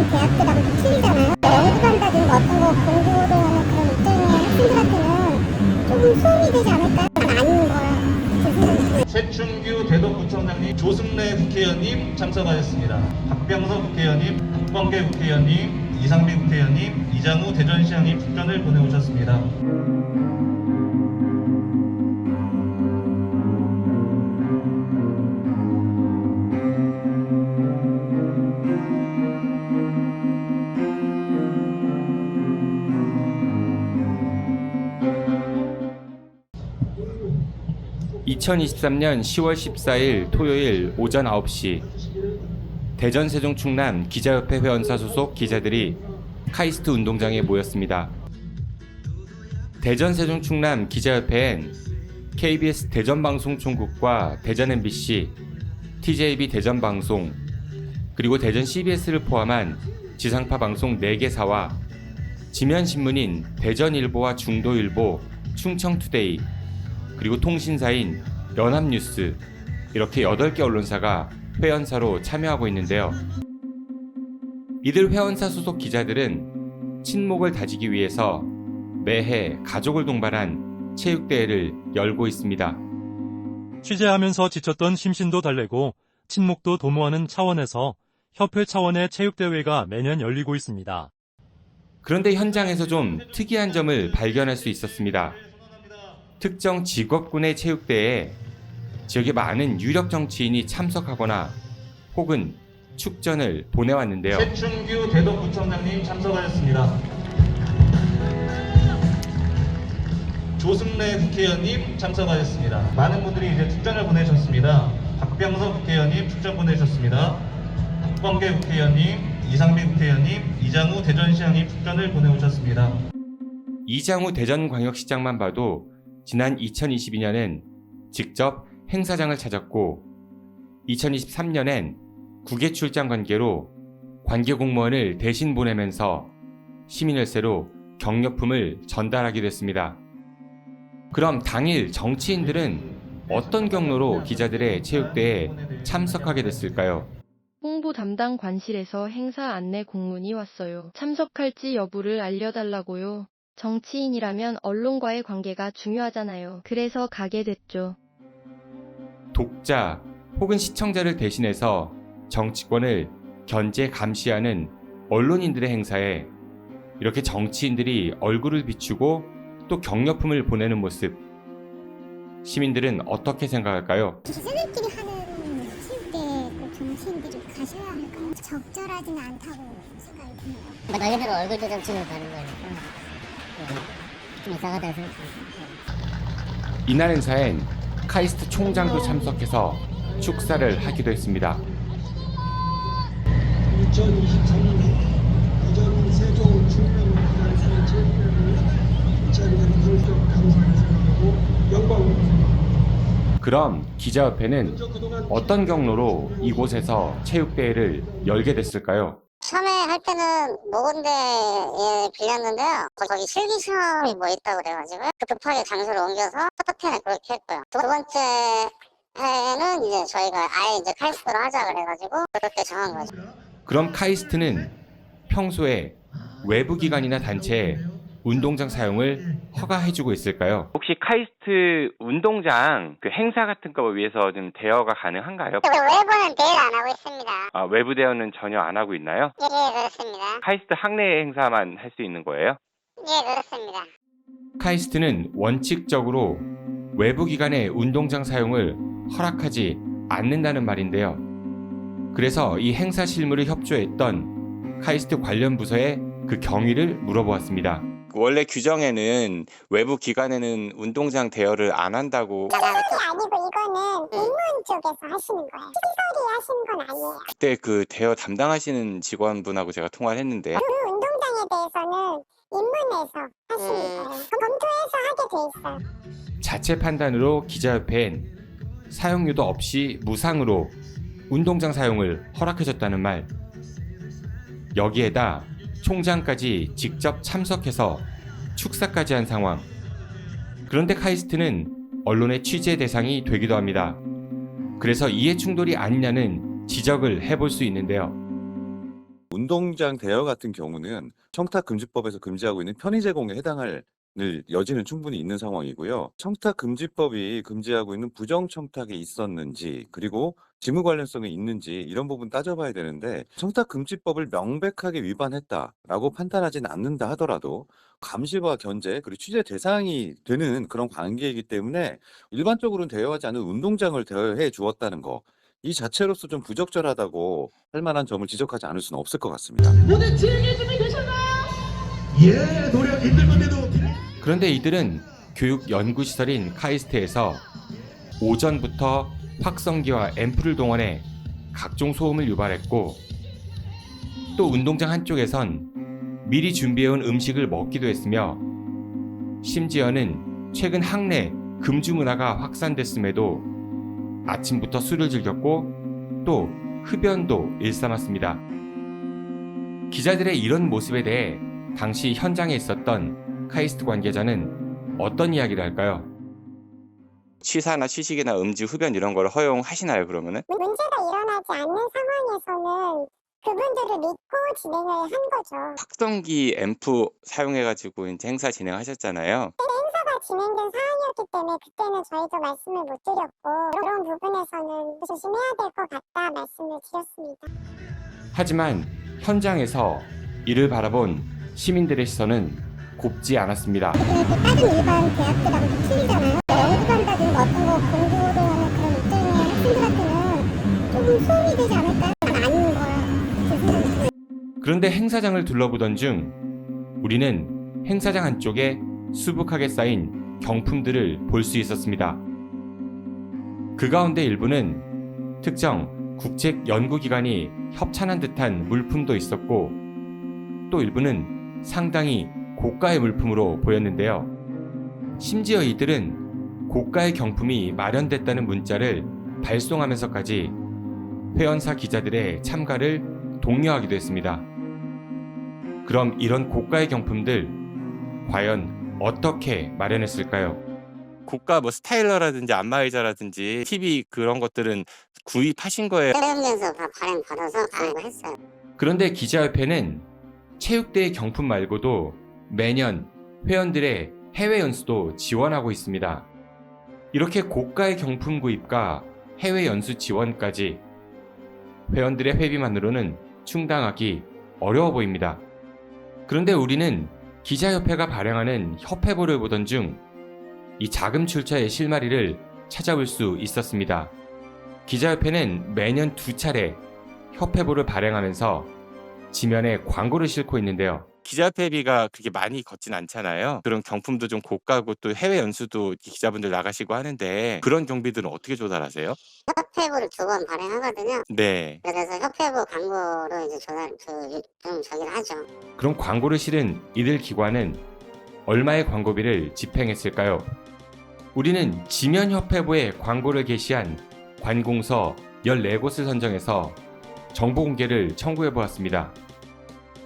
다니는 대학들하고 좀 틀리잖아요. 연구한다든지 어떤 거 공부를 하는 그런 입장의 학생들한테는 조금 수험이 되지 않을까? 아닌 거라 제 생각입니다. 최춘규 대덕구청장님, 조승래 국회의원님 참석하셨습니다. 박병석 국회의원님, 박범계 국회의원님, 이상민 국회의원님, 이장우 대전시장님 축전을 보내오셨습니다. 2023년 10월 14일 토요일 오전 9시 대전 세종 충남 기자협회 회원사 소속 기자들이 카이스트 운동장에 모였습니다. 대전 세종 충남 기자협회엔 KBS 대전방송총국과 대전 MBC, TJB 대전방송, 그리고 대전 CBS를 포함한 지상파 방송 4개사와 지면신문인 대전일보와 중도일보, 충청투데이, 그리고 통신사인 연합뉴스, 이렇게 8개 언론사가 회원사로 참여하고 있는데요. 이들 회원사 소속 기자들은 친목을 다지기 위해서 매해 가족을 동반한 체육대회를 열고 있습니다. 취재하면서 지쳤던 심신도 달래고 친목도 도모하는 차원에서 협회 차원의 체육대회가 매년 열리고 있습니다. 그런데 현장에서 좀 특이한 점을 발견할 수 있었습니다. 특정 직업군의 체육대회에 지역의 많은 유력 정치인이 참석하거나 혹은 축전을 보내왔는데요. 최춘규 대덕구청장님 참석하셨습니다. 조승래 국회의원님 참석하셨습니다. 많은 분들이 이제 축전을 보내셨습니다. 박병석 국회의원님 축전 보내셨습니다. 박범계 국회의원님, 이상민 국회의원님, 이장우 대전시장님 축전을 보내오셨습니다. 이장우 대전광역시장만 봐도 지난 2022년엔 직접 행사장을 찾았고 2023년엔 국외 출장 관계로 관계 공무원을 대신 보내면서 시민열세로 격려품을 전달하기도 했습니다. 그럼 당일 정치인들은 어떤 경로로 기자들의 체육대회에 참석하게 됐을까요? 홍보 담당 관실에서 행사 안내 공문이 왔어요. 참석할지 여부를 알려달라고요. 정치인이라면 언론과의 관계가 중요하잖아요. 그래서 가게 됐죠. 독자 혹은 시청자를 대신해서 정치권을 견제 감시하는 언론인들의 행사에 이렇게 정치인들이 얼굴을 비추고 또 격려품을 보내는 모습, 시민들은 어떻게 생각할까요? 기자들끼리 하는 체육대회 꼭 정치인들이 가셔야 할까요? 적절하지는 않다고 생각이 드네요. 말 그대로 얼굴 도장치는 가는 거니까 좀 이상하다 생각합니다. 이날 행사엔 카이스트 총장도 참석해서 축사를 하기도 했습니다. 2023년 대전 세종 충남 기자협회 체육대회를 기자들에게 물적 감사를 생각하고 영광을 생각합니다. 그럼 기자협회는 어떤 경로로 이곳에서 체육대회를 열게 됐을까요? 처음에 할 때는 모건대에 빌렸는데요. 거기 실기시험이 뭐 있다고 그래가지고요. 급하게 장소를 옮겨서 포토텐을 그렇게 했고요. 두 번째 해에는 이제 저희가 아예 이제 카이스트로 하자 그래가지고 그렇게 정한 거죠. 그럼 카이스트는 평소에 외부 기관이나 단체에 운동장 사용을 허가해주고 있을까요? 혹시 카이스트 운동장 행사 같은 거 위해서 좀 대여가 가능한가요? 외부는 대여를 안 하고 있습니다. 아, 외부 대여는 전혀 안 하고 있나요? 예, 그렇습니다. 카이스트 학내 행사만 할 수 있는 거예요? 예, 그렇습니다. 카이스트는 원칙적으로 외부 기관의 운동장 사용을 허락하지 않는다는 말인데요. 그래서 이 행사 실무를 협조했던 카이스트 관련 부서에 그 경위를 물어보았습니다. 원래 규정에는 외부 기관에는 운동장 대여를 안 한다고. 그게 아니고 이거는 인문 쪽에서 하시는 거예요. 시설이 하시는 건 아니에요. 그때 그 대여 담당하시는 직원분하고 제가 통화를 했는데 그 운동장에 대해서는 인문에서 하시는 거예요. 검토해서 하게 돼 있어요. 자체 판단으로 기자협회엔 사용료도 없이 무상으로 운동장 사용을 허락해줬다는 말. 여기에다 총장까지 직접 참석해서 축사까지 한 상황. 그런데 카이스트는 언론의 취재 대상이 되기도 합니다. 그래서 이해 충돌이 아니냐는 지적을 해볼 수 있는데요. 운동장 대여 같은 경우는 청탁금지법에서 금지하고 있는 편의 제공에 해당할 여지는 충분히 있는 상황이고요. 청탁금지법이 금지하고 있는 부정청탁이 있었는지 그리고 직무 관련성이 있는지 이런 부분 따져봐야 되는데 청탁금지법을 명백하게 위반했다라고 판단하지는 않는다 하더라도 감시와 견제 그리고 취재 대상이 되는 그런 관계이기 때문에 일반적으로는 대여하지 않은 운동장을 대여해 주었다는 거 이 자체로서 좀 부적절하다고 할 만한 점을 지적하지 않을 수는 없을 것 같습니다. 모두 즐길 준비 되셨나요? 예, 노력 힘들 건데도 그런데 이들은 교육 연구시설인 카이스트에서 오전부터 확성기와 앰프를 동원해 각종 소음을 유발했고 또 운동장 한쪽에선 미리 준비해온 음식을 먹기도 했으며 심지어는 최근 학내 금주 문화가 확산됐음에도 아침부터 술을 즐겼고 또 흡연도 일삼았습니다. 기자들의 이런 모습에 대해 당시 현장에 있었던 카이스트 관계자는 어떤 이야기를 할까요? 취사나 취식이나 음주, 흡연 이런 걸 허용하시나요, 그러면은? 문제가 일어나지 않는 상황에서는 그분들을 믿고 진행을 한 거죠. 확성기 앰프 사용해가지고 이제 행사 진행하셨잖아요. 행사가 진행된 상황이었기 때문에 그때는 저희도 말씀을 못 드렸고 그런 부분에서는 조심해야 될 것 같다 말씀을 드렸습니다. 하지만 현장에서 이를 바라본 시민들의 시선은 곱지 않았습니다. 다른 일반 대학들하고 틀리잖아요. 연구 간다든가 어떤 거 공부를 하는 그런 입장의 학생들한테는 조금 수업이 되지 않을까요? 아닌 거라 제 생각입니다. 그런데 행사장을 둘러보던 중 우리는 행사장 한쪽에 수북하게 쌓인 경품들을 볼 수 있었습니다. 그 가운데 일부는 특정 국책 연구기관이 협찬한 듯한 물품도 있었고 또 일부는 상당히 고가의 물품으로 보였는데요. 심지어 이들은 고가의 경품이 마련됐다는 문자를 발송하면서까지 회원사 기자들의 참가를 독려하기도 했습니다. 그럼 이런 고가의 경품들 과연 어떻게 마련했을까요? 고가 뭐 스타일러라든지 안마의자라든지 TV 그런 것들은 구입하신 거예요? 해외연서 발행 받아서 구입했어요. 그런데 기자협회는 체육대회 경품 말고도 매년 회원들의 해외 연수도 지원하고 있습니다. 이렇게 고가의 경품 구입과 해외 연수 지원까지 회원들의 회비만으로는 충당하기 어려워 보입니다. 그런데 우리는 기자협회가 발행하는 협회보를 보던 중 이 자금 출처의 실마리를 찾아볼 수 있었습니다. 기자협회는 매년 2차례 협회보를 발행하면서 지면에 광고를 싣고 있는데요. 기자회비가 그렇게 많이 걷진 않잖아요. 그런 경품도 좀 고가고 또 해외 연수도 기자분들 나가시고 하는데 그런 경비들은 어떻게 조달하세요? 협회부를 2번 발행하거든요. 네. 그래서 협회부 광고로 이제 좀 저기를 하죠. 그럼 광고를 실은 이들 기관은 얼마의 광고비를 집행했을까요? 우리는 지면협회부에 광고를 게시한 관공서 14곳을 선정해서 정보 공개를 청구해 보았습니다.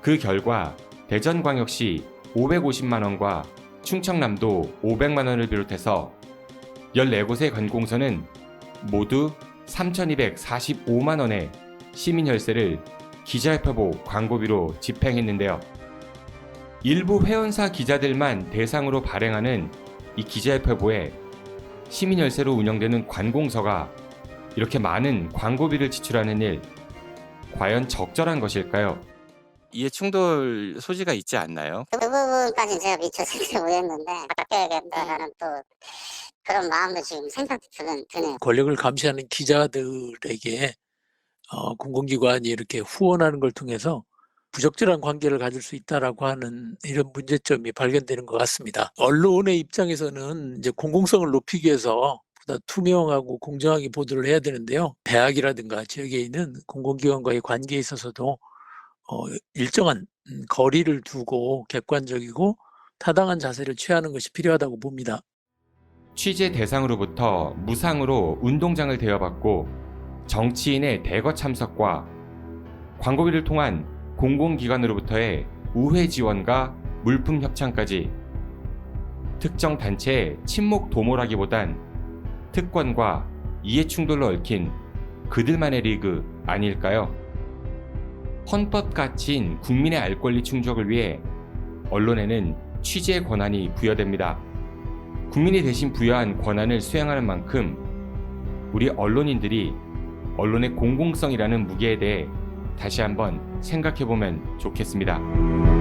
그 결과 대전광역시 550만원과 충청남도 500만원을 비롯해서 14곳의 관공서는 모두 3,245만원의 시민혈세를 기자협회보 광고비로 집행했는데요. 일부 회원사 기자들만 대상으로 발행하는 이 기자협회보에 시민혈세로 운영되는 관공서가 이렇게 많은 광고비를 지출하는 일, 과연 적절한 것일까요? 이해 충돌 소지가 있지 않나요? 그 부분까지 제가 미처 생각 못했는데 바뀌어야겠다라는 또 그런 마음도 지금 생각이 드네요. 권력을 감시하는 기자들에게 공공기관이 이렇게 후원하는 걸 통해서 부적절한 관계를 가질 수 있다라고 하는 이런 문제점이 발견되는 것 같습니다. 언론의 입장에서는 이제 공공성을 높이기 위해서 보다 투명하고 공정하게 보도를 해야 되는데요. 대학이라든가 지역에 있는 공공기관과의 관계에 있어서도 일정한 거리를 두고 객관적이고 타당한 자세를 취하는 것이 필요하다고 봅니다. 취재 대상으로부터 무상으로 운동장을 대여받고 정치인의 대거 참석과 광고비를 통한 공공기관으로부터의 우회 지원과 물품 협찬까지 특정 단체의 친목 도모라기보단 특권과 이해충돌로 얽힌 그들만의 리그 아닐까요? 헌법 가치인 국민의 알 권리 충족을 위해 언론에는 취재 권한이 부여됩니다. 국민이 대신 부여한 권한을 수행하는 만큼 우리 언론인들이 언론의 공공성이라는 무게에 대해 다시 한번 생각해 보면 좋겠습니다.